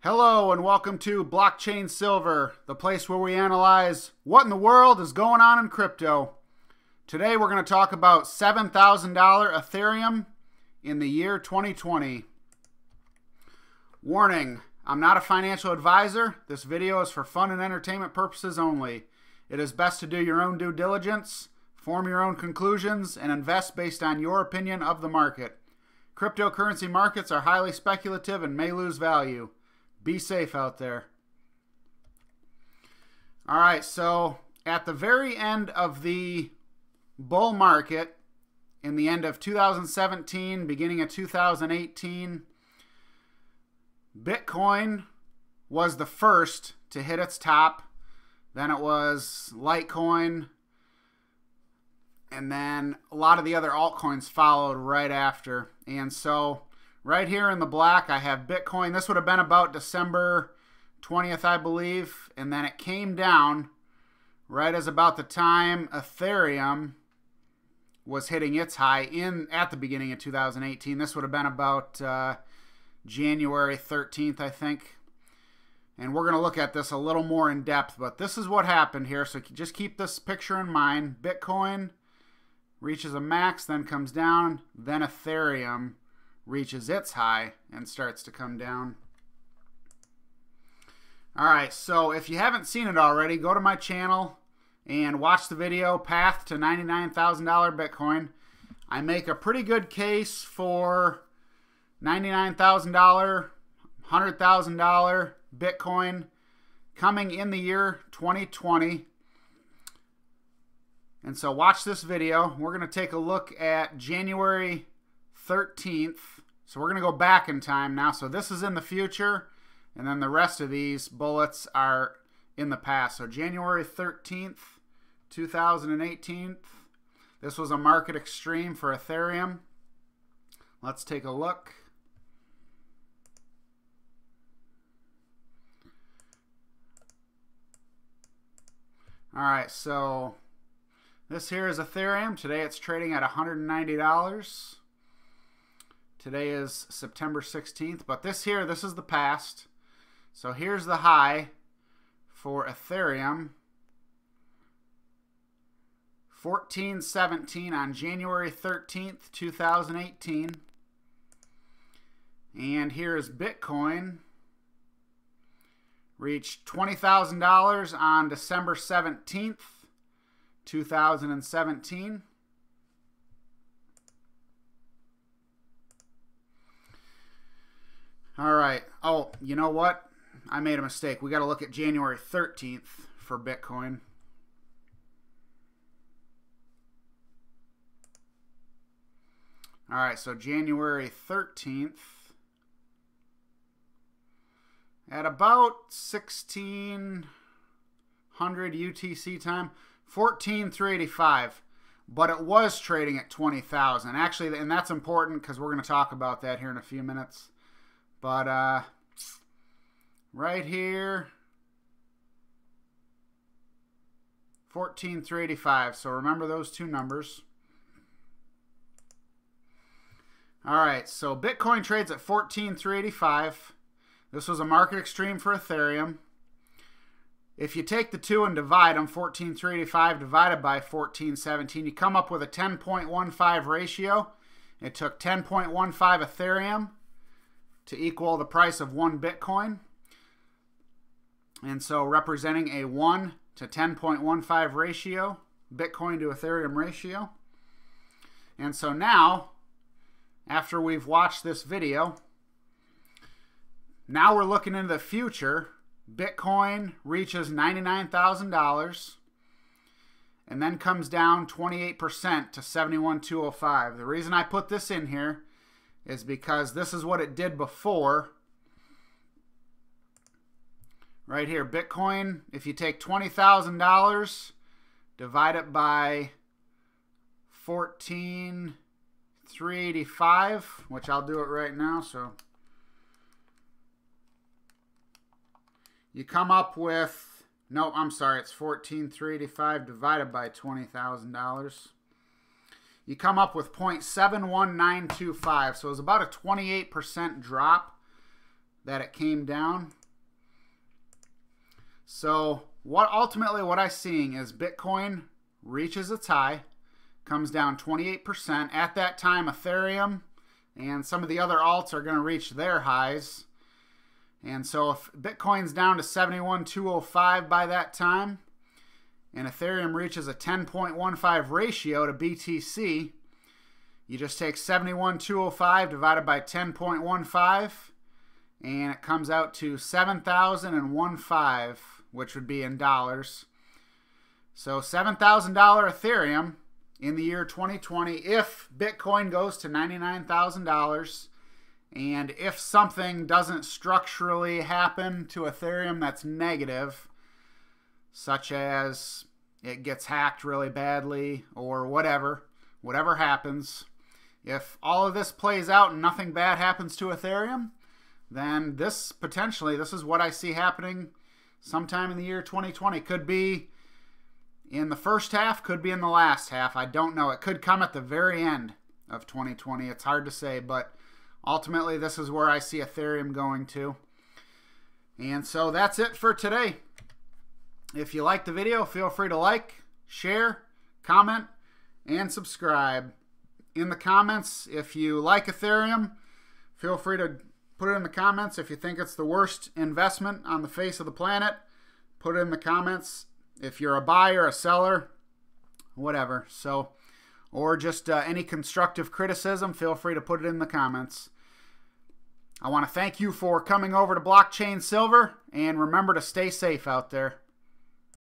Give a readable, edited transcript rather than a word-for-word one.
Hello and welcome to Blockchain Silver, the place where we analyze what in the world is going on in crypto. Today we're going to talk about $7,000 Ethereum in the year 2020. Warning, I'm not a financial advisor. This video is for fun and entertainment purposes only. It is best to do your own due diligence, form your own conclusions, and invest based on your opinion of the market. Cryptocurrency markets are highly speculative and may lose value. Be safe out there. All right, so at the very end of the bull market, in the end of 2017, beginning of 2018, Bitcoin was the first to hit its top. Then it was Litecoin. And then a lot of the other altcoins followed right after. And so right here in the black, I have Bitcoin. This would have been about December 20th, I believe. And then it came down right as about the time Ethereum was hitting its high at the beginning of 2018. This would have been about January 13th, I think. And we're going to look at this a little more in depth. But this is what happened here. So just keep this picture in mind. Bitcoin reaches a max, then comes down. Then Ethereum reaches its high and starts to come down. All right, so if you haven't seen it already, go to my channel and watch the video, Path to $99,000 Bitcoin. I make a pretty good case for $99,000, $100,000 Bitcoin coming in the year 2020. And so watch this video. We're going to take a look at January 13th. So we're going to go back in time now. So this is in the future, and then the rest of these bullets are in the past. So January 13th, 2018. This was a market extreme for Ethereum. Let's take a look. All right, so this here is Ethereum. Today it's trading at $190. Today is September 16th, but this is the past. So here's the high for Ethereum. 1417 on January 13th, 2018. And here is Bitcoin. Reached $20,000 on December 17th, 2017. All right. Oh, you know what? I made a mistake. We got to look at January 13th for Bitcoin. All right, so January 13th at about 1600 UTC time, 14,385. But it was trading at 20,000. Actually, and that's important because we're going to talk about that here in a few minutes. But right here, 14,385. So remember those two numbers. All right, so Bitcoin trades at 14,385. This was a market extreme for Ethereum. If you take the two and divide them, 14,385 divided by 1417, you come up with a 10.15 ratio. It took 10.15 Ethereum to equal the price of one Bitcoin. And so representing a 1 to 10.15 ratio, Bitcoin to Ethereum ratio. And so now, after we've watched this video, now we're looking into the future. Bitcoin reaches $99,000 and then comes down 28% to 71,205. The reason I put this in here is because this is what it did before. Right here, Bitcoin, if you take $20,000, divide it by 14,385, which I'll do it right now, so you come up with, no, I'm sorry, it's 14,385 divided by $20,000. You come up with 0.71925. So it was about a 28% drop that it came down. So ultimately what I'm seeing is Bitcoin reaches its high, comes down 28%. At that time, Ethereum and some of the other alts are going to reach their highs. And so if Bitcoin's down to 71,205 by that time, and Ethereum reaches a 10.15 ratio to BTC, you just take 71,205 divided by 10.15, and it comes out to 7,015, which would be in dollars. So $7,000 Ethereum in the year 2020 if Bitcoin goes to $99,000, and if something doesn't structurally happen to Ethereum that's negative, such as it gets hacked really badly or whatever happens. If all of this plays out and nothing bad happens to Ethereum, then this is what I see happening sometime in the year 2020. Could be in the first half, could be in the last half. I don't know. It could come at the very end of 2020. It's hard to say, but ultimately this is where I see Ethereum going to. And so that's it for today. If you like the video, feel free to like, share, comment, and subscribe. In the comments, if you like Ethereum, feel free to put it in the comments. If you think it's the worst investment on the face of the planet, put it in the comments. If you're a buyer, a seller, whatever. So, or just any constructive criticism, feel free to put it in the comments. I want to thank you for coming over to Blockchain Silver, and remember to stay safe out there.